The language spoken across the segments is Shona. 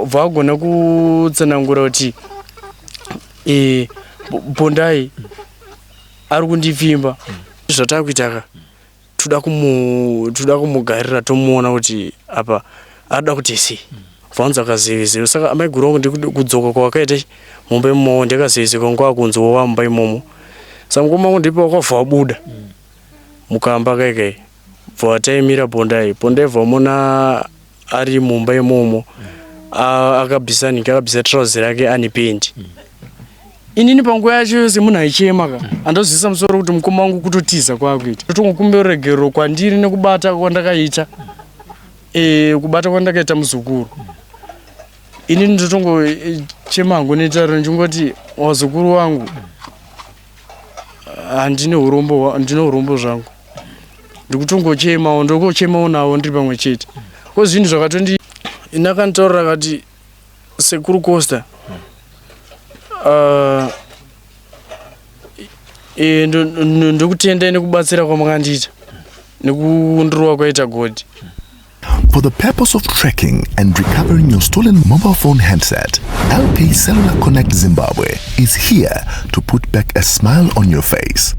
vagona kutsanangura kuti Bondai ari kundipfimba zvatakuitaka toda kumugarira tomuona kuti apa ada kuti sei vanza kazivizivi saka amai guru wangu ndikuti kudzoka kwakaita mumba imomo ndakazivizika nguva kunzowa mumba imomo saka mukoma wangu ndipo wakabva wabuda mukamba kaikai vataimira Bondai vamona ari mumba imomo akabvisa trouser yake ane pendi inini panguva yacho yose munhu aichema andozivisa musoro kuti mukoma wangu kutotiza kwakuita totongokumbira regero kwandiri nekubata kwandakaita kubata kwandakaita muzukuru inini ndotongochema hangu netauro ndingoti wazukuru wangu handine urombo zvangu ndikutongochemawo ndokochemawo nawo ndiri pamwe chete ko zvinhu zvakatondi inakanditaurira kati sekuru Costa ndokutenda nekubatsira kwamakandita nekundirowa kwaita God. For the purpose of tracking and recovering your stolen mobile phone handset, LK Cellular Connect Zimbabwe is here to put back a smile on your face.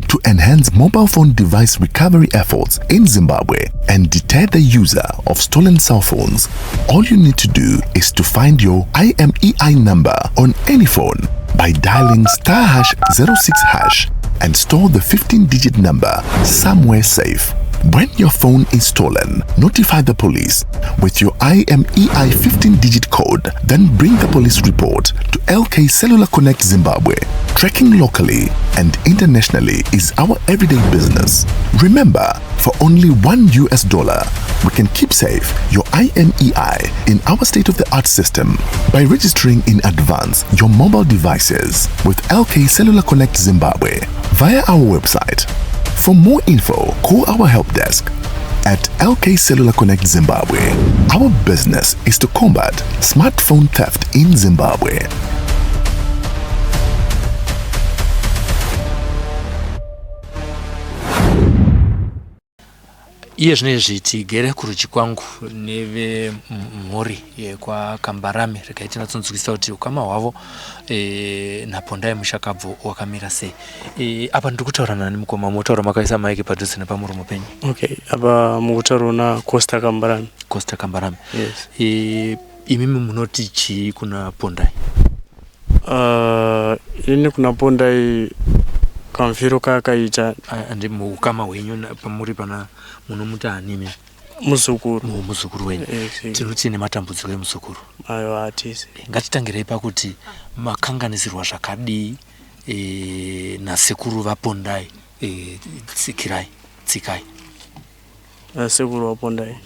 To enhance mobile phone device recovery efforts in Zimbabwe and deter the user of stolen cell phones, all you need to do is to find your IMEI number on any phone by dialing *#06# and store the 15-digit number somewhere safe. When your phone is stolen, notify the police with your IMEI 15-digit code, then bring the police report to LK Cellular Connect Zimbabwe. Tracking locally and internationally is our everyday business. Remember, for only $1, we can keep safe your IMEI in our state-of-the-art system by registering in advance your mobile devices with LK Cellular Connect Zimbabwe via our website. For more info, call our help desk at LK Cellular Connect Zimbabwe. Our business is to combat smartphone theft in Zimbabwe. Iye zvinezvi tigere kurudyi kwangu neve mhuri yekwaKambarame rikaita tsunzukisa kuti ukama hwavo naPondai mushakabvu wakamira sei. Apa ndiri kutaura nani mukoma motaura makaisa maiki padhuze nepamuromo penyu? Okay, apa mukutaura na Costa Kambarame. Costa Kambarame. Yes. Imimi munoti chii kuna Pondai? Ini kuna Pondai kamfiro kakaita andi mukama wenyu pamuri pana munomuta anime muzukuru wenyu. Tinoti nematambudziko emuzukuru. Aiwa atisi. Ngatitangirei pakuti makanganisirwa zvakadii nasekuru vaPondai tsikai. Sekuru vaPondai.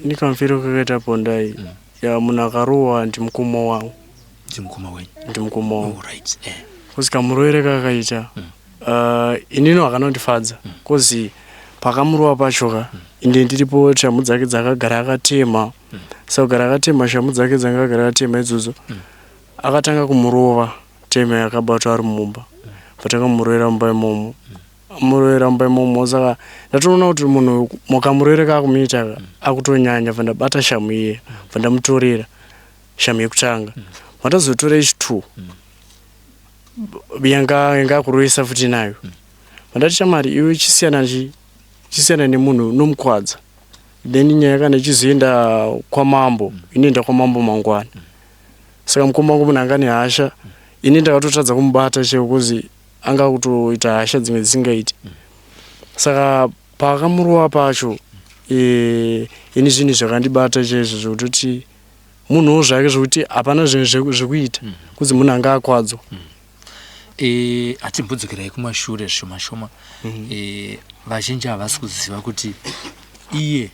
Ni kamfiro kakaita Pondai. Ya munakarowa ndi mukoma wangu. Ndi mukoma wangu. Right. Kusika muroere kakaita inino akanondifadza kozi pakamurowa pachoka inde ndiripo shamu dzake dzakagara akatema sakugara akatema shamu dzake dzakagara akatema idzodzo akatanga kumurova tema yakabatwa ari mumba patakamuroera mumba imomo amuroera mumba imomo saka ndatoona kuti munhu mukamuroera kakumiita akutonyanya vandabata shamu iye vandamutorera shamu yekutanga vatazotora ichi2 yanga kuroisa futi nayo vandati chamari iwe chisiyana nemunhu unomukwadza then nyaya kana ichizoenda kwamambo inoenda kwamambo mangwana saka mukoma wangu munhu anga nehasha ini ndakatotadza kumubata chekuzi anga kutoita hasha dzimwe dzisingaiti saka pakamurowa pacho ini zvinhu zvakandibata chaizvo zvekutoti munhuwo zvake zvokuti hapana zvinhu zvekuita kunzi munhu anga akwadzwa. Atimbudzikirai kumashure zvishoma vazhinji havasi kuziva kuti iye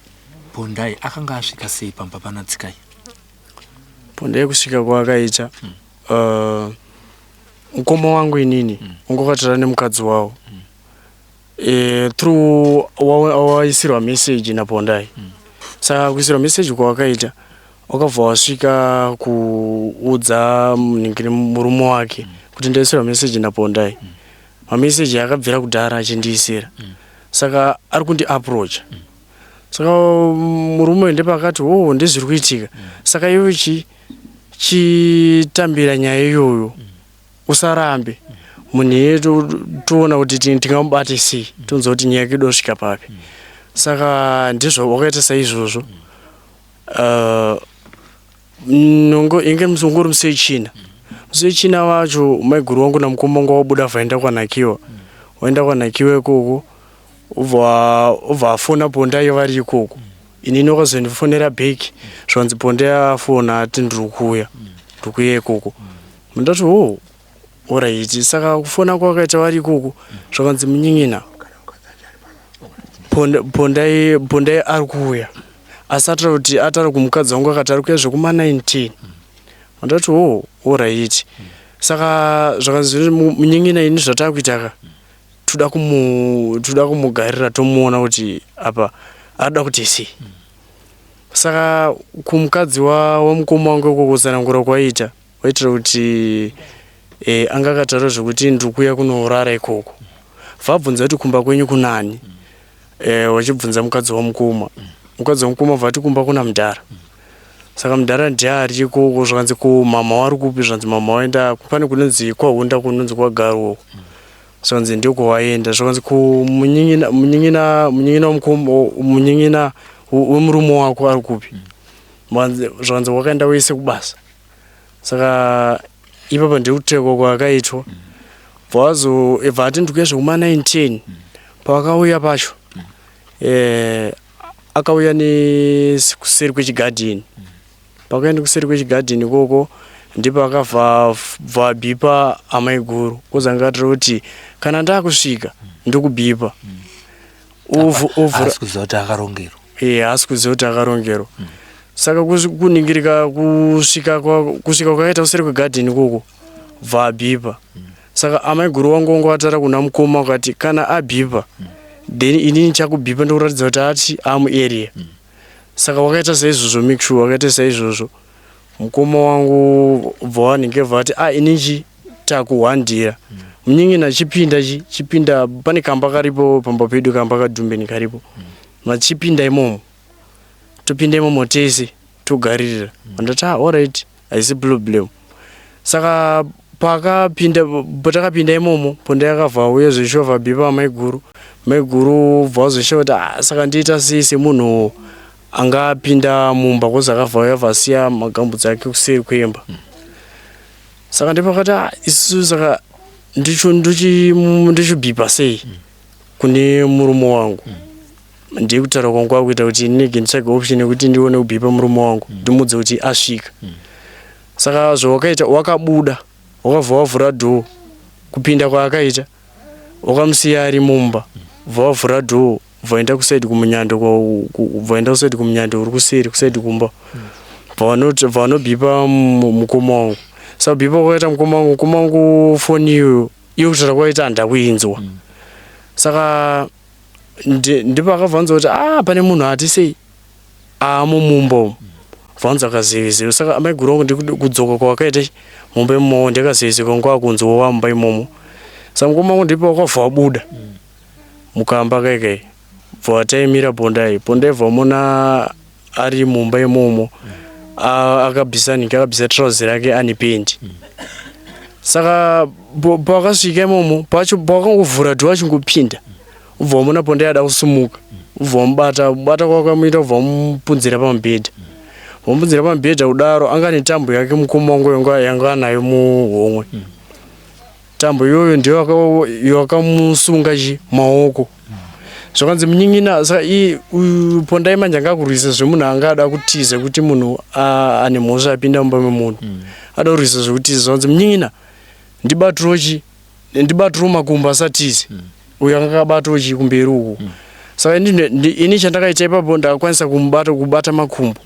Pondai akanga asvika sei pamba pana Tsikai. Pondai kusvika kwaakaita mukoma wangu inini ungokatara nemukadzi wavo through waisirwa message naPondai. Saka kuisirwa message kwawakaita wakabva wasvika kuudza murume wake kuti ndaisirwa message naPondai. Mameseji akabvira kudhara achindiisira. Saka ari kundi approach. saka murume ndepakati ndizviri kuitika saka iwe chitambira nyaya iyoyo usarambe munhu yedu toona kuti tingamubate sei tonzwa kuti nyaya yedu osvika papi saka ndizvo wakaita saizvozvo inge ungori musechina wacho maiguru wangu namukoma wangu wabuda vaenda kwanakiwa ikoko ubva afona Pondai vari ikoko inini wakazondifonera bheki zvanzi Pondai afona ati ndikuuya ikoko ndati alright saka kufona kwakaita vari ikoko zvakanzi Munyinyina Pondai ari kuuya asi atara kuti atara kumukadzi wangu akati ari kuuya zvekuma 19 ndati alright saka zvakanzi Munyinyina ini zvatakuita toda kumugarira tomuona kuti apa ada kuti sei saka kumukadzi wamukoma wangu ikoko kusanangura kwaita waitira kuti anga akataura zvekuti ndikuuya kunorara ikoko vabvunza kuti kumba kwenyu kunani wachibvunza mukadzi wamukoma vati kumba kuna Mudhara saka Mudhara ndiye ari ikoko zvakanzi mama wari kupi zvanzi mama waenda pane kunonzi kwaHunda kunonzi kwaGaruwo zvanzi ndiko waenda zvakanzi Munyinyina wemurume wako ari kupi zvakanzi wakaenda wese kubasa saka ipapa ndikutekwa kwakaitwa vati ndikuya zvekuma 19 pavakauya pacho akauya kuseri kwechigadhini pakaenda kuseri kwechigadhini ikoko ndipo akavabhipa amaiguru kuzanga atira kuti kana ndakusvika ndikubhipa asi kuziva kuti akarongerwa saka kuningirika kusvika kwakaita kuseri kwegadhini ikoko vabhipa saka amaiguru wangu atara kuna mukoma akati kana abhipa then inini chakubhipa ndikuratidza kuti ati amuarea saka wakaita saizvozvo make sure wakaita saizvozvo mukoma wangu bva wanenge vati inini takuhwandira Munyinyina chipinda pane kamba karipo pamba pedu kamba kadhumbeni karipo machipinda imomo topinda imomo tese togaririra ndati alright haisi problem saka patakapinda imomo Pondai akabva auya zveshuwa vabhipa maiguru bva wazoshuwa kuti saka ndiita sei semunhu angapinda mumba kozi akabva auya vasiya magambudzi ake kuseri kwemba saka ndipakati isusu saka ndichibhipa sei kune murume wangu ndiye kutaura kwangu akuita kuti ndinenge nditsvage option yekuti ndione kubhipa murume wangu ndimudze kuti asvika saka zvawakaita wakabuda wakabva wavhura dhoo kupinda kwaakaita wakamusiya ari mumba bva wavhura dhoo vaenda kusaidi kumunyando uri kusaidi kumba vanobhipa mukoma wangu saka bhipa kwakaita mukoma wangu foni iyoyo iyo kutaura kwaita handakuinzwa saka ndipo akabvanza kuti pane munhu ati sei mumba umu bvanza akazevezeva saka amaiguru wangu ndikudzoka kwakaita mumba imomo ndakazevezeka kwakunzwa wamumba imomo saka mukoma wangu ndipo wakabva wabuda mukamba kaikai bva wataimira Pondai vamona ari mumba imomo akabvisa trouser rake ane pendi saka pakasvika imomo pakangovhura dhoo achingopinda ubva wamona Pondai ada kusumuka ubva wamubata kwakamuita ubva wamupunzira pamubhedha kudaro anga netambo yake mukoma wangu yanga anayo muhomwe tambo iyoyo ndiyo yakamusunga maoko zvakanzi Munyinyina saka Pondai manje angakurwisa zvemunhu angada kutiza kuti munhu ane mhosva apinda mumba memunhu ada kurwisa zvekutiza zvakanzi Munyinyina ndibatirewo makumbo asatize uyo angakabatawo kumberi uko saka ini chandakaita ipapo ndakakwanisa kubata makumbo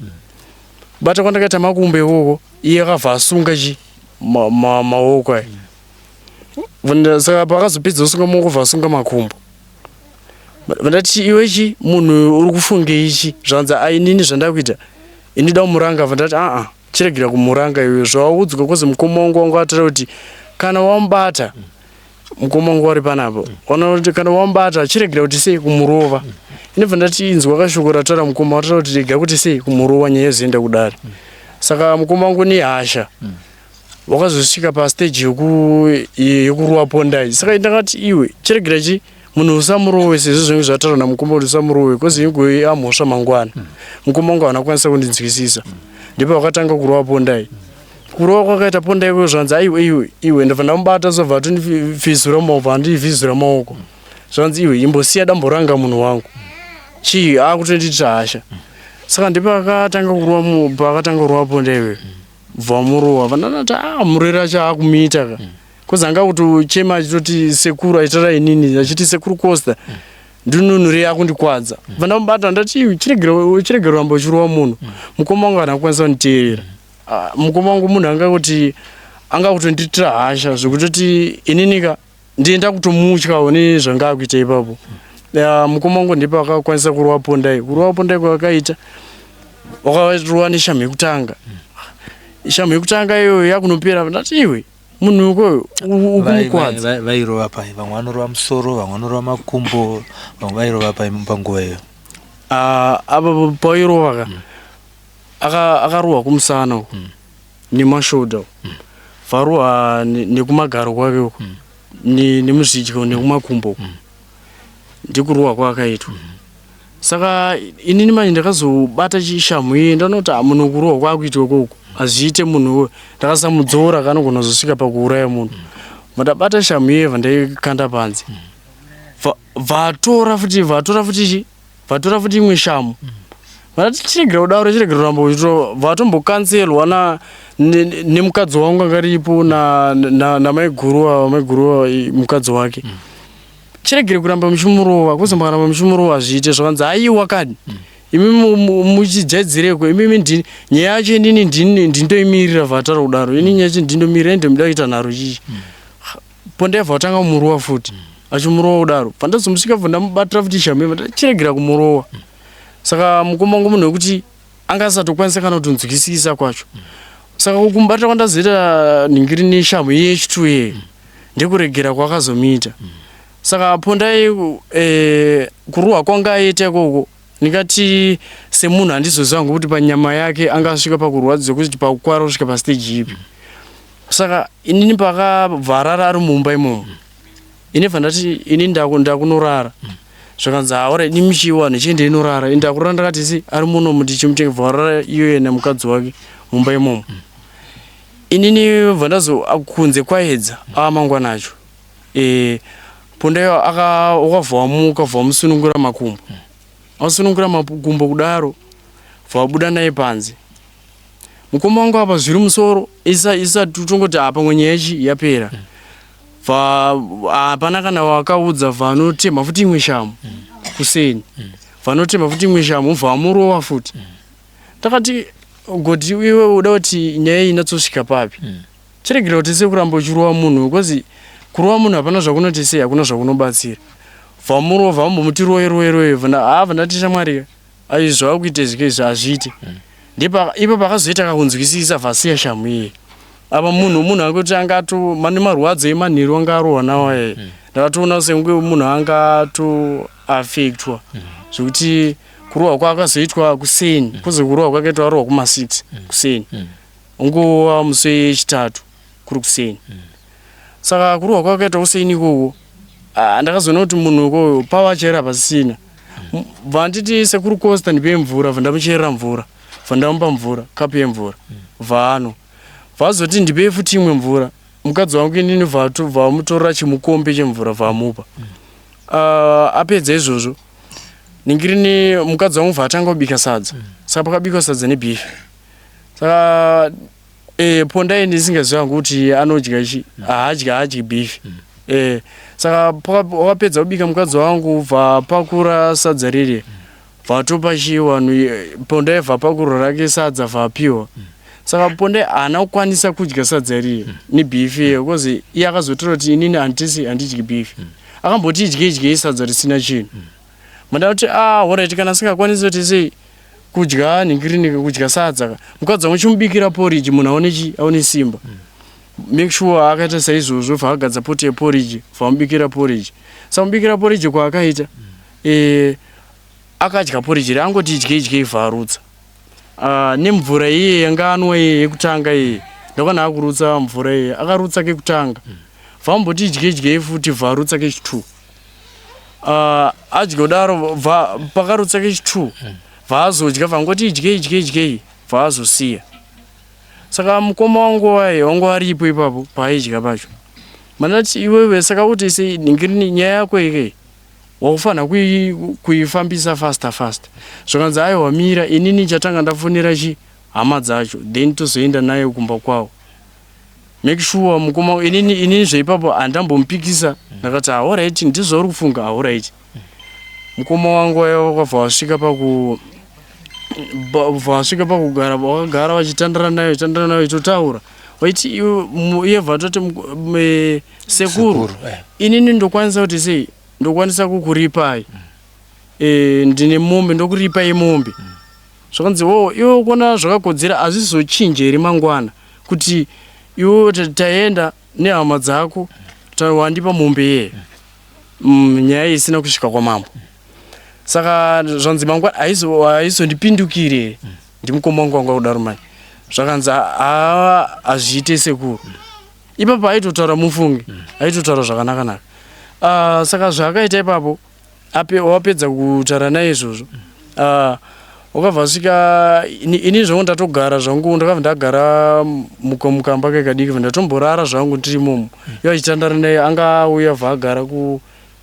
bata kwandakaita makumbo ikoko iye akabva asunga maoko aya saka pakazopedza usunga maoko bva asunga makumbo vandati iwechi munhu uri kufunge ichi zvanzi inini zvandakuita ini da kumuranga vandati chiregira kumuranga iwe zvawaudzwa kozi mukoma wangu atara kuti kana wamubata mukoma wangu ari panapo ona kuti kana wambata chiregera kuti sei kumurova inobva ndati inzwa kashokora tara mukoma watara kuti rega kuti sei kumurova nyaya yozoenda kudari saka mukoma wangu ni hasha wakazosvika pastage yekuruwa pondai saka ndakati iwe chiregera chi munhu usamurowe sezvo zvinenge zvataurwa namukoma kuti usamurowe kozi ingwe amhosva mangwana mukoma wangu haana kukwanisa kundinzwisisa ndipo wakatanga kurowa pondai kurowa kwakaita pondai kwo zvanzi iwe ndobva ndamubata zobva atonivhizura maoko handivhizura maoko zvanzi iwe imbosiya dambo ranga munhu wangu chii akutonditi hasha saka ndipo pakatanga kurowa pondai iwe bvamurowa vandanati murwere acho akumiita ka kozi anga kuti chema achitoti sekuru aitara inini achiti sekuru Costa ndinunhure akundikwadza vandamubata ndati chiregera ramba uchirowa munhu mukoma wangu haana kukwanisa kunditeerera mukoma wangu munhu angakutonditira hasha zvekutoti ininika ndienda kutomutyawo nezvanga akuita ipapo mukoma wangu ndipo akakwanisa kurowa pondai kwakaita wakarowa neshamhu yekutanga shamhu yekutanga iyoyo yakunopera ndati iwe munhu ukoyo ukumukwadza vairova pai vamwe vanorova musoro vamwe vanorova makumbo vamwe vairova pai panguva iyo apa pairova akarohwa kumusana uko nemashoda varohwa nekumagaro kwake uko nemuzvidya nekumakumbo uko ndikurohwa kwakaitwa saka inini manje ndakazobata chishamhu iyi ndanoti munhu kurohwa kwakuitwa ukoko azviite munhuwo ndakasamudzora kanogona kuzosvika pakuuraya munhu vandabata shamhu iye vandaikanda panze vatora futi imwe shamhu vandati chiregera kudaro chiregera kuramba uchitiro vatombokanzelwa nemukadzi wangu angaripo namaiguruwa mukadzi wake chiregere kuramba muchimurova kuzombaramba muchimurova zviite zvakanzi aiwa kadi imi muchijaidzireko imi nyaya yacho inini ndindoimirira vatara kudaro ini nyaya yacho ndindomirira ndomida kuita nharo chichi pondaibva watanga kumurowa futi achimurowa kudaro pandazomusvika bva ndamubatira futi shamhu chiregera kumurowa saka mukoma wangu munhu wekuti angasatokwanisa kana kutonzwisisa kwacho saka kumubatira kwandazoita ningiri neshamhu yechitu yeye ndekuregera kwakazomiita saka pondai kurohwa kwanga aita ikoko ndikati semunhu handizoziva ngokuti panyama yake angasvika pakurwadza kuti pakukwara kusvika pastage ipi saka inini pakavharara ari mumba imomo inebva ndati ini ndakunorara zvakanzi aura ini michiwana chiende inorara ndakurara ndakati si ari munomu ndichimutenge bvarara iyoye nemukadzi wake mumba imomo inini bva ndazokunze kwaedza amangwana acho pondayo wakavhamuka vhamusunungura makumbo asunungura makumbo kudaro vabuda naye panze mukoma wangu apa zviri musoro isati tongoti pamwe nyaya yachi yapera hapana kana wakaudza vanotema futi imwe shamhu kuseni vanotema futi imwe shamhu vamurowa futi takati goti iwe uda kuti nyaya iyi inatsosvika papi chiregera kuti sekuramba uchirowa munhu kozi kurowa munhu hapana zvakunoti sei hakuna zvakunobatsira vamurova vambomutirowerowerowe vandati shamwari aizva kuite zvike hazviite ipo pakazoita kakunzwisisa vasiya shamhu iye apa munhu angoti angato mane marwadzo emanheru anga arohwa nawo yeye ndakatoona sengwe munhu angatoafektwa zvekuti kurohwa kwakazoitwa kuseni kuze kurohwa kwakaitwa arohwa kuma6 kuseni unguva musi wechitatu kuri kuseni saka kurohwa kwakaitwa kuseni ikoko ndakazoona kuti munhu ukoyo pavachaira pasisina vanditi sekuru Costa ndipe mvura vandamucherera mvura vandamupa mvura kapu yemvura vano vazoti ndipe futi imwe mvura mukadzi wangu inini vamutorera chimukombe chemvura vamupa apedza izvozvo ningirini mukadzi wangu vatanga kubika sadza saka pakabikwa sadza nebhifi saka pondai ndisingaziva kuti anodya ichi haadyi bhifi saka wakapedza kubika mukadzi wangu vapakura sadza riri vatopa chiwanu pondai vapakuro rake sadza vapiwa saka pondai haana kukwanisa kudya sadza riri nebhifi iyo kozi iye akazotora kuti inini handidyi bhifi akamboti idyei sadza risina chinhu manda kuti alright kana singakwanisi kuti sei kudya ningirini kudya sadza mukadzi wangu chimubikira porridge munhu aone simba make sure akaita saizvozvo vakagadza poto yeporridge vamubikira porridge samubikira porridge kwaakaita akadya porridge angoti idyei vharutsa nemvura iye yanga anwa iye yekutanga iye ndakana akurutsa mvura iye akarutsa kekutanga vamboti idyei futi vharutsa kechi2 adya kudaro pakarutsa kechi2 vaazodya vangoti idyei vaazosiya saka mukoma wangu wangu aripo ipapo paaidya pacho mandati iwewe saka kuti sei ningirini nyaya yako ike wakufanira kuifambisa fast zvakanzi aiwa mira inini chatanga ndafonera hama dzacho then tozoenda naye kumba kwawo make sure mukoma inini zvaipapo handambomupikisa ndakati alright ndizvauri kufunga alright mukoma wangu wakabva wasvika pakugara vakagara vachitandara nayo totaura waiti iye vatoti sekuru inini ndokwanisa kuti sei ndokwanisa kukuripai ndine mombe ndokuripai mombe zvakanzi iwe kuona zvakakodzera hazvizochinje here mangwana kuti iwe taenda nehama dzako wandipa mombe yeye nyaya isina kusvika kwamambo saka zvanzi mangwana haizondipindukire ndimukoma wangu wanga kudaro mai zvakanzi hazviite sekuru ipapo aitotaura mufungi aitotaura zvakanaka saka zvaakaita ipapo wapedza kutaura naye izvozvo wakabva svika ini zvangu ndatogara zvangu ndakabva ndagara mukamba kekadiki ndatomborara zvangu ndiri imomo iye achitandara naye anga auya vagara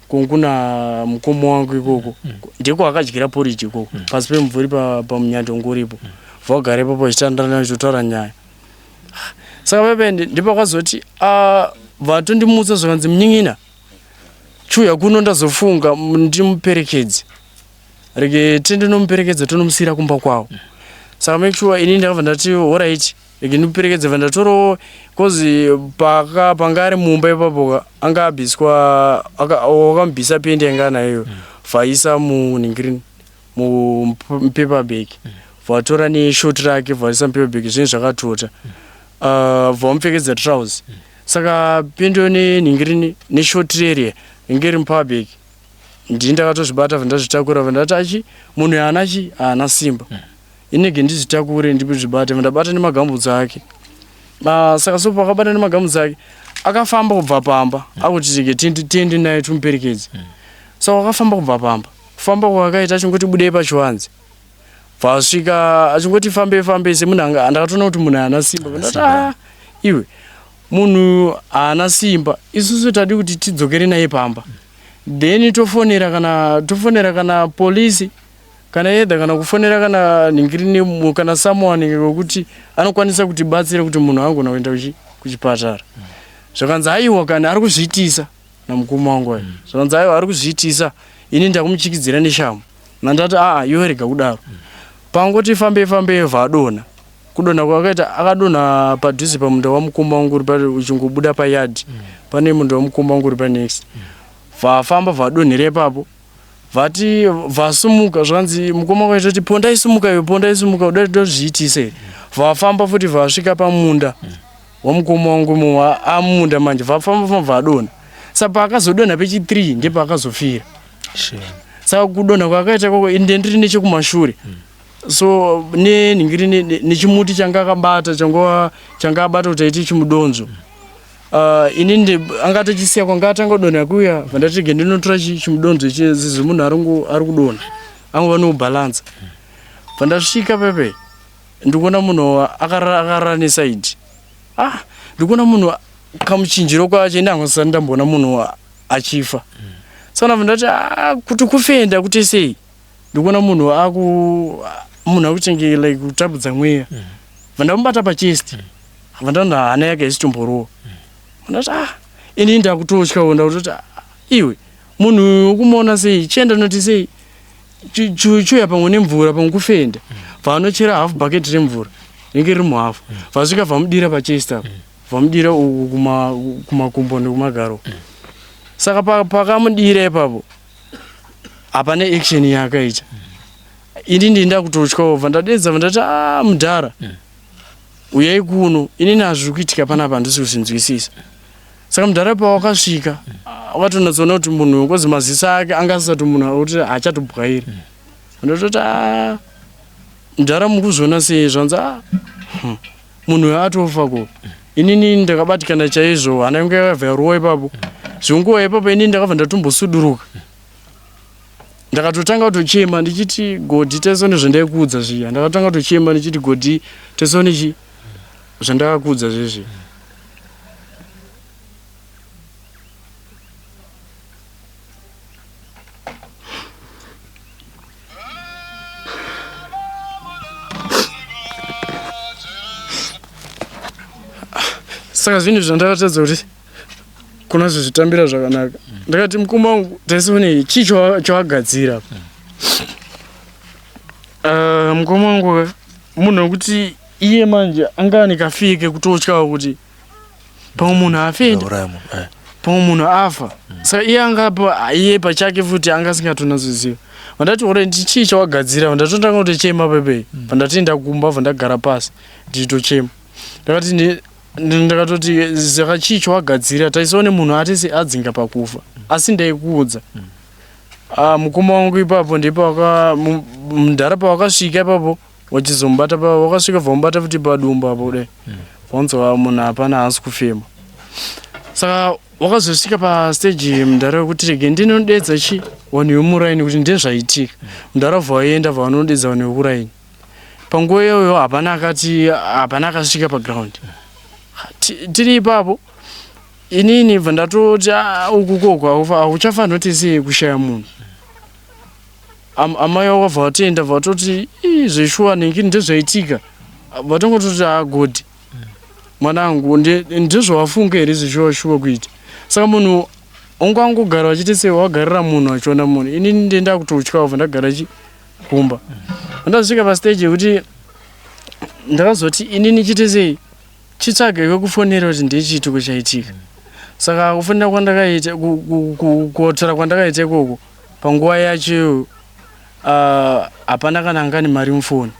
kuna mukoma wangu ikoko ndiko akadyira porridge ikoko pasi pemumvuri pamunyando nguripo vagara ipapo achitandara naye achitaura nyaya saka pepe ndipakazoti vatondimutsa zvakanzi munyin'ina chuya kuno ndazofunga ndimuperekedze rege tendinomuperekedza tonomusiyira kumba kwawo saka make sure ini ndakabva ndati alright rege ndimuperekedze vandatorowo kozi pangari mumba ipapo anga abhiswa wakamubhisa pendi yanga nayo vaisa munhingirini mupaper bag vatora neshoti rake vaisa mupaper bag zvinhu zvakatota vamupfekedza trouse saka pendi nenhingirini neshoti reriya inge iri mupaper bag ndii ndakatozvibata vandazvitakura vandati munhu haana simba inenge ndizvitakure ndizvibate vandabata nemagambutsi ake saka so pakabata nemagambutsi ake akafamba kubva pamba akuti tiendi naye tumuperekedze saka wakafamba kubva pamba kufamba kwakaita achingoti budei pachiwanze vasvika achingoti fambe semunhu ndakatoona kuti munhu haana simba vandati iwe munhu haana simba isusu tadi kuti tidzokere naye pamba then tofonera kana polisi kana edha kana kufonera kana ningirini kana someone wekuti anokwanisa kutibatsira kuti munhu angona kuenda kuchipatara zvakanzi aiwa kana ari kuzviitisa namukoma wangu ayo zvakanzi aiwa ari kuzviitisa ini ndakumuchikidzira neshamu nandati iwe rega kudaro pangoti fambe vadonha kudonha kwakaita akadonha padhuze pamunda wamukoma wangu uri uchingobuda payadi pane munda wamukoma wangu uri panext vafamba vadonhera ipapo vati vasumuka zvanzi mukoma wangu aitoti pondai sumuka udai tozviitise vafamba futi vasvika pamunda wamukoma wangu amunda manje vafamba vadonha saka paakazodonha pechi3 ndepaakazofira saka kudonha kwakaita koko inde ndiri nechekumashure so nenhingiri nechimuti changa akabata changa abata kuti aiti chimudonzo inini angatochisiya kwanga atangodonha kuya vandatige ndinotora chimudonzo chizizi munhu ari kudonha angova nokubalanza vandasvika pepe ndikuona munhu akarara nesaidi ndikuona munhu kamuchinjiro kwacho ini angosati ndamboona munhu achifa saka vandati kuti kufenda kuti sei ndikuona munhu akuchenge like kutabudza mweya vandamubata pachest vandana hana yake isichomborowa vandati ini ndakutotyawo ndakutoti iwe munhu ukumuona sei chienda noti sei chuya pamwe nemvura pamwe kufenda vanochera half bucket remvura ringe riri muhafu vasvika vamudira pachest apo vamudira kumakumbo nekumagaro saka pakamudira ipapo hapana action yakaita ini ndinda kutotyawo vandadedza vandati mudhara uyai kuno inini hazviri kuitika panapa handisi kuzvinzwisisa. Saka mudharapo wakasvika wakatonatsona kuti munhu ngozi maziso ake angasati munhu akuti achatobwairi. Ndototi mudhara mukuzviona sei zvanza munhu atofa ko. Inini ndakabatikana chaizvo hana yangu yakabva ruwa ipapo. Zvonguva ipapo inini ndakabva ndatombosuduruka. Ndakatotanga kutochema ndichiti Godhi tesone zvandaikudza zviya. Ndakatanga kutochema ndichiti Godhi tesone zvandakakudza zvezvi. Saka zvinhu zvandakatadza kuti kuna zvitambira zvakanaka. Ndakati mukoma wangu tesone chii chawagadzira. Mukoma wangu munhu wekuti iye manje anga ane kafike kutotyawo kuti pamwe munhu afenda pamwe munhu afa. Saka iye angapa iye pachake futi anga asingatonatsoziva. Vandati ore chii chawagadzira. Ndatotanga kutochema pepe pandati ndakumba vandagara pasi ndichitochema. Ndakatoti saka chii chawagadzira taisaone munhu atese adzinga pakufa asi ndaikuudza. Mukoma wangu ipapo ndipo mudharapo wakasvika ipapo wachizombata wakasvika vambata futi padumba apo dai vanzwa munhu hapana haasi kufema. Saka wakazosvika pastage mudhara wekuti rege ndinodedza chi vanhu vemuraini kuti ndezvaitika. Mudhara vaienda vanodedza vanhu vekuraini. Panguva iyoyo hapana akasvika paground. Tiri ipapo inini bva ndatoti uku koko hauchafanira kuti sei kushaya munhu. Amai wakabva vatenda vatoti zveshuwa nengini ndezvaitika. Vatongototi Godhi mwanangu ndezvawafunga here zveshuwa kuita. Saka munhu ungangogara wachiti sei wagarira munhu achiona munhu. Inini ndenda kutotyawo bva ndagara chikumba. Ndasvika pastage yekuti ndakazoti inini chite sei chitsvaga kwekufonera kuti ndechituko chaitika. Saka kufonera kwandakaita kuotora kwandakaita ikoko panguva yacho hapana kana angani mari mufoni.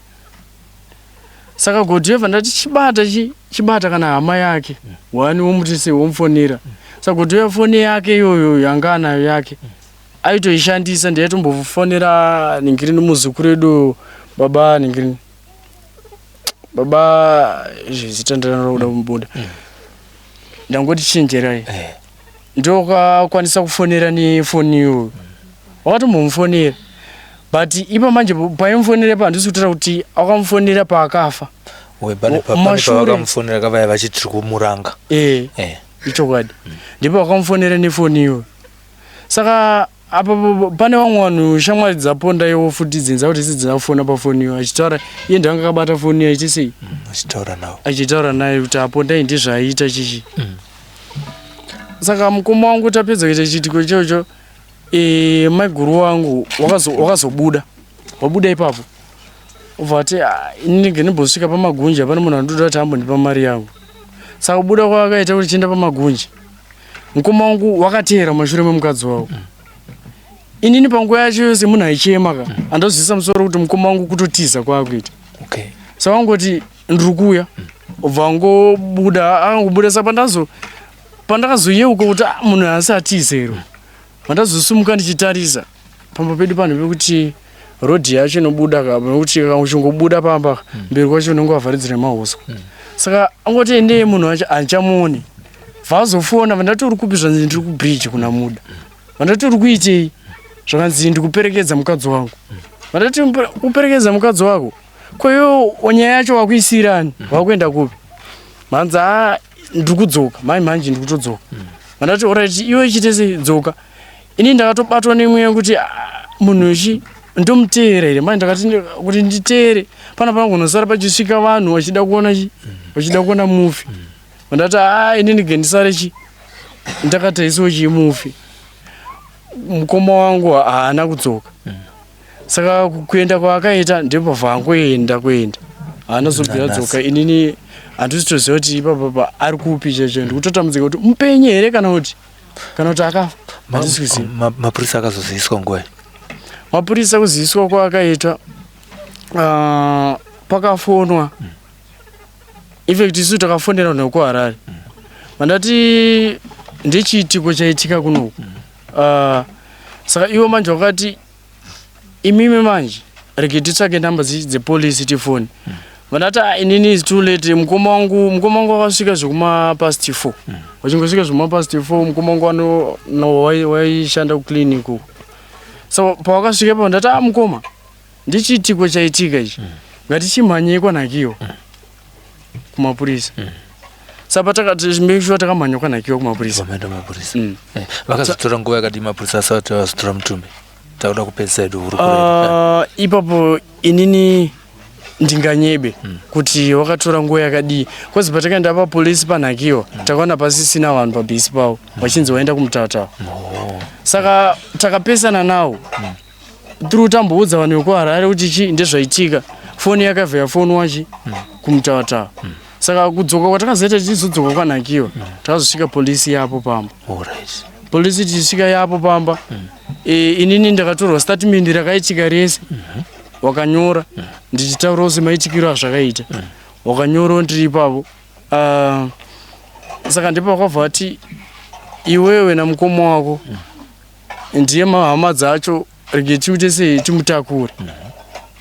Saka Godhi yebva ndati chibata kana hama yake wani womutise womufonera. Saka Godhi yefoni yake iyoyo yanga anayo yake aitoishandisa ndaitombofonera ningirini muzukuru edu baba ningirini baba zvitandarana kuda kumubuda. Ndangoti chinjerai ndokakwanisa kufonera nefoni iyoyo. Wakatombomufonera but ipa manje paimfonera pandisi kutaura kuti akamufonera paakafa. Wakamufonera kavaya vachiti kumuranga. Ichokwadi. Ndipo wakamufonera nefoni iyoyo. Saka apa pane vamwe vanhu shamwari dzaponda iwo futi dzinza kuti sidzafona pafoni iyo achitaura iye ndanga akabata foni iyo achiti achitaura naye kuti aponda ndizvaiita chichi. Saka mukoma wangu tapedza kuita chitiko ichocho mai guru wangu wakazobuda wabuda ipapo ubva ati inini ndimbosvika pamagunji hapana munhu anotoda kuti ambondipa mari yangu. Saka kubuda kwakaita kuti chienda pamagunji mukoma wangu wakateera mashure memukadzi wavo. Inini panguva yacho yose munhu aichema ka andazivisa musoro kuti mukoma wangu kutotiza kwaakuita. Saka wangoti ndiri kuuya ubva angobuda. Saka pandakazoyeuka kuti munhu haasi atizero pandazosumuka ndichitarisa pamba pedu panhu pekuti rodhi yacho inobuda kuti uchingobuda pamba mberi kwacho unenge wavharidzira mahoswa. Saka angoti endei munhu wacho handichamuoni. Vazofona vandati uri kupi zvanzi ndiri kubridge kuna muda. Vandati uri kuitei zvakanzi ndikuperekedza mukadzi wangu. Vandati kuperekedza mukadzi wako kwayo nyaya yacho wakuisirani wakuenda kupi. Manzi ndiri kudzoka manje ndiri kutodzoka. Vandati alright iwe chite sei dzoka. Ini ndakatobatwa nemweya wekuti munhu ichi ndomuteera here manje ndakati kuti nditeere pana kunosara pachisvika vanhu vachida kuona mufi. Vandati ini ndigendisare ndakataisawo chimufi. Mukoma wangu haana kudzoka. Saka kuenda kwaakaita ndipo vangoenda haana zobvira dzoka. Inini handisitoziva kuti ipapa ari kupi checho ndikutotambudzika kuti mupenye here kana kuti akafa. Mapurisa akazoziviswa nguva. Mapurisa kuziviswa kwaakaita pakafonwa effect isu takafondera noko Harare mandati ndechiitiko chaitika kuno saka iwo manje wakati imime manje rege titsvake namba dzepolisi tifoni mandati inini is too late mukoma wangu akasvika zvekuma past 4 wachingosvika zvekuma past 4 mukoma wangu waishanda kuclinic uko so pawakasvika pa ndati mukoma ndichiitiko chaitika ichi ngatichimhanyei kwanakiwa kumapurisa sapa takati make sure takamhanya kwanakiwa kumapurisa vakazotora nguva yakati mapurisa asati vazotora mutumbi takuda kupedzisa edu huru ipapo inini ndinganyebe kuti wakatora nguva yakadii kozi patakaenda papolisi panhakiwa takaona pasisina vanhu pabhesi pavo vachinzi waenda kumutatawa saka takapesana nawo through tamboudza vanhu vekuHarare kuti chii ndezvaitika foni yakavheya foni wachi kumutatawa saka kudzoka kwatakazoita tichizodzoka kwanhakiwa takazosvika polisi yapo pamba polisi tichisvika yapo pamba inini ndakatorwa statement rakaitika rese wakanyora ndichitaurawo semaitikiro azvakaita wakanyora ndiri ipapo saka ndipo wakabva ati iwewe namukoma wako ndiye mahama dzacho rege tiute sei timutakure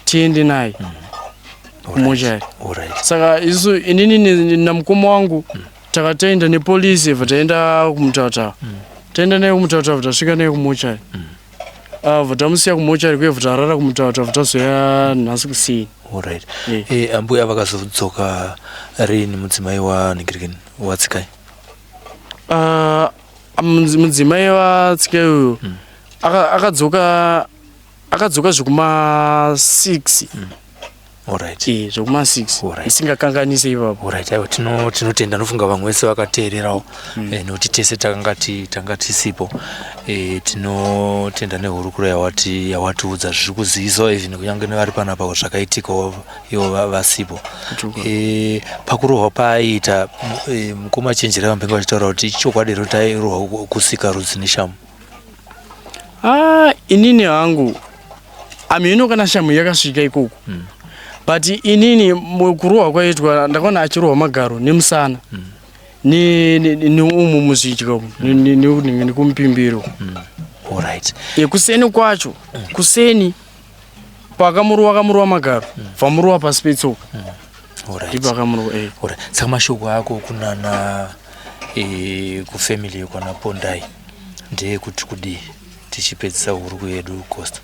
tiende naye kumochari saka isu inini namukoma wangu takataenda nepolisi vataenda kumutatawa taenda naye kumutatawa vatasvika naye kumochari vatamusiya kumochari kuye vatarara kumutatawa vatazoya nhasi kusini ambuya vakazodzoka rini mudzimai wanhingirikeni watsikai mudzimai watsikai uyo akadzoka zvekuma 6 zvekuma 6 isingakanganise ipapo aiwa tinotenda nofunga vamwe vese vakateererawo nekuti tese tanga tisipo tinotenda nehurukuro yawatiudza zviri kuzivisawo even kunyange nevari panapa zvakaitika ivo vasipo pakurohwa paaiita mukoma chenjera vambenga vachitaura kuti chokwadi ro tairohwa kusika rudzi neshamu inini hangu amino kana shamu yakasvika ikoko but inini kurohwa kwaitwa ndakaona achirohwa magaro nemusana neumu muzvitya nekumupimbiro kuseni kwacho kuseni pakamurowa magaro vamurowa pasi petsoka saka mashoko ako kunana kufamily kwana Pondai ndeyekuti kudii tichipedzisa huruku yedu Costa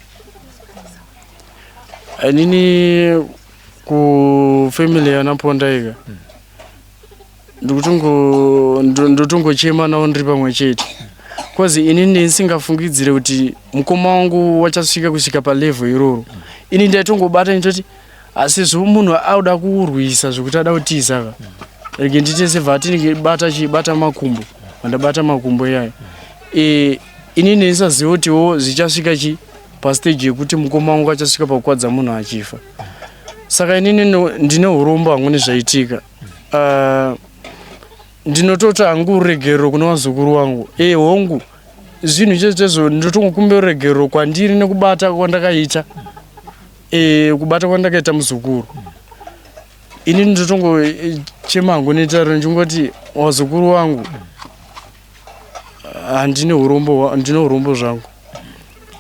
inini kufamily yana Pondai ndotongochema nawo ndiri pamwe chete kozi inini ndisingafungidzire kuti mukoma wangu wachasvika kusvika palevel iroro ini ndaitongobata nditoti asi zvomunhu auda kuurwisa zvokuti ada kutiza rege ndite sevha tinenge bata makumbo vandabata makumbo yayo inini ndisaziva kutiwo zvichasvika chi pastage yekuti mukoma wangu achasvika pakukwadza munhu achifa saka inini ndine urombo hangu nezvaitika ndinototi hangu uregerero kuna vazukuru wangu hongu zvinhu chezvo ndotongokumbira uregerero kwandiri nekubata kwandakaita kubata kwandakaita muzukuru inini ndotongochema hangu netariro ndingoti vazukuru wangu handine urombo zvangu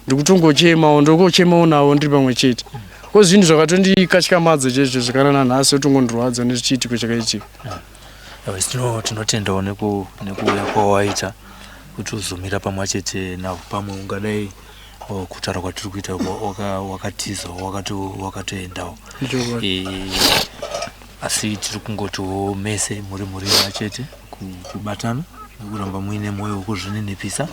ndikutongochemawo ndokochemawo nawo ndiri pamwe chete ko zvinhu zvakatondikatyamadza chezvo zvakanana nhasi otongondirwadza nechiitiko chakaitika tinotendawo nekuuya kwawaita kuti uzomira pamwe chete navo pamwe ungadai kutaura kwatiri kuita wakatiza wakatoendawo asi tiri kungotiwo mese muri machete kubatana nekuramba muine mwoyo wekuzvinenepisa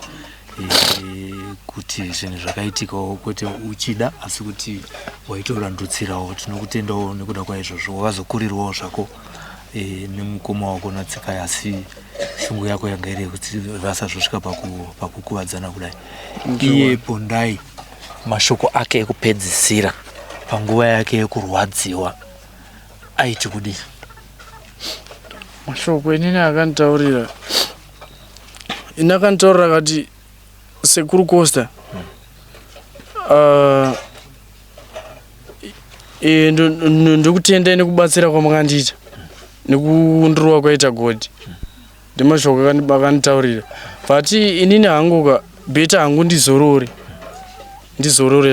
kuti zvinhu zvakaitikawo kwete uchida asi kuti waitorandutsirawo tinokutendawo nekuda kwaizvozvo wakazokurirwawo zvako nemukoma wako natsikai asi shungu yako yanga iri yekuti vasazvosvika pakukuvadzana kudai iye Pondai mashoko ake ekupedzisira panguva yake yekurwadziwa aiti kudii mashoko inini akanditaurira kati sekuru Costa ndokutendai nekubatsira kwamakandita nekundirowa kwaita godi ndemashoko akanitaurira but inini hangu beta hangu ndizorore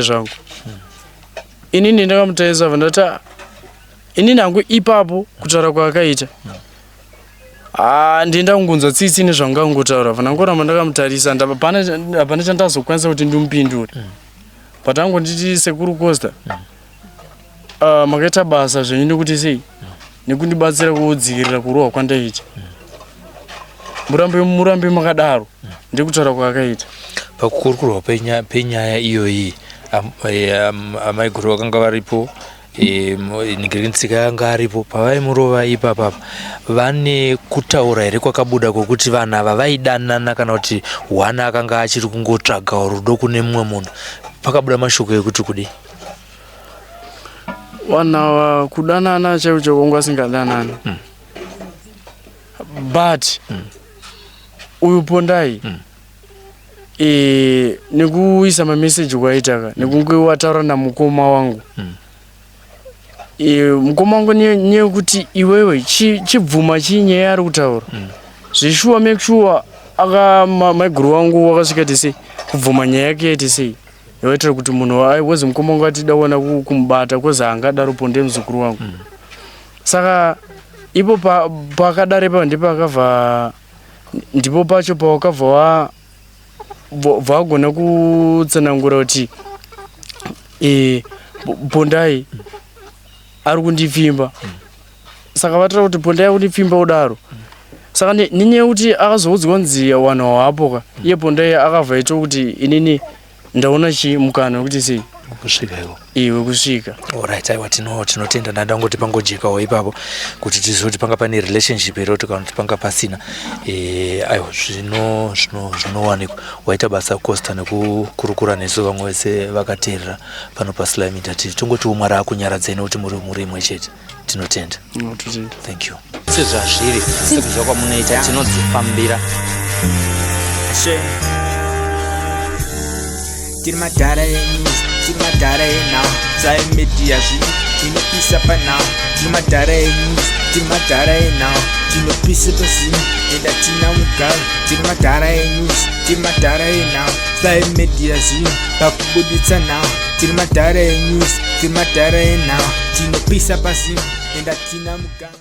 zvangu inini ndakamutaisa vandata inini hangu ipapo kutaura kwaakaita ndienda kungonzwa tsitsi nezvanga kungotaura vanangoramba ndakamutarisa hapana chandazokwanisa kuti ndimupindure but hangu nditi sekuru Costa makaita basa zvenyu nekuti sei nekundibatsira kudzikirira kurohwa kwandaita murambe makadaro ndekutaura kwaakaita pakukurukurwa penyaya iyoyi amaiguru vakanga varipo ningiritsika yanga aripo pavaimurova ipapapa vane kutaura here kwakabuda kwokuti vanhu ava vaidanana kana kuti wana akanga achiri kungotsvaga rudo kune mumwe munhu pakabuda mashoko ekuti kudi vanhu ava kudanana chaicho kwangu asingadanani but uyu Pondai nekuisa mameseji kwaitaka nekunge wataura namukoma wangu mukoma wangu neyekuti iwewe chibvuma chinyaya ari kutaura zvishuwa make sure maiguru wangu wakasvika tisei kubvuma nyaya yake yaiti sei yaitira kuti munhu wezi mukoma wangu atida kuona kumubata kwezi angadaro Ponde muzukuru wangu saka ipo pakadare ipa ndipo pacho pawakabva vagona kutsanangura kuti Pondai ari kundipfimba saka vatira kuti Pondai ari kundipfimba kudaro saka nenyaya yekuti akazoudzwa nzi wanhu hawapoka iye Pondai akabva aita kuti inini ndaona chimukana wekuti sei iwe kusvika alright aiwa tinotenda ndandangoti pangojekawo ipapo kuti tizoti panga pane relationship here kuti kana kuti panga pasina aiwa zvinowanikwa waita basa Costa nekukurukura nesu vamwe vese vakateerera pano paSlime Media tongoti Mwari akunyaradza nekuti muri imwe chete tinotenda thank you sezvazviri sekuzva kwamunoita tinodzifambira Till my daddy now, Slime Media you know peace up and now. Till my daddy now, you know peace up and that you know girl. Till my daddy now, Slime Media back with it now. Till my daddy now, you know peace up and that you know girl.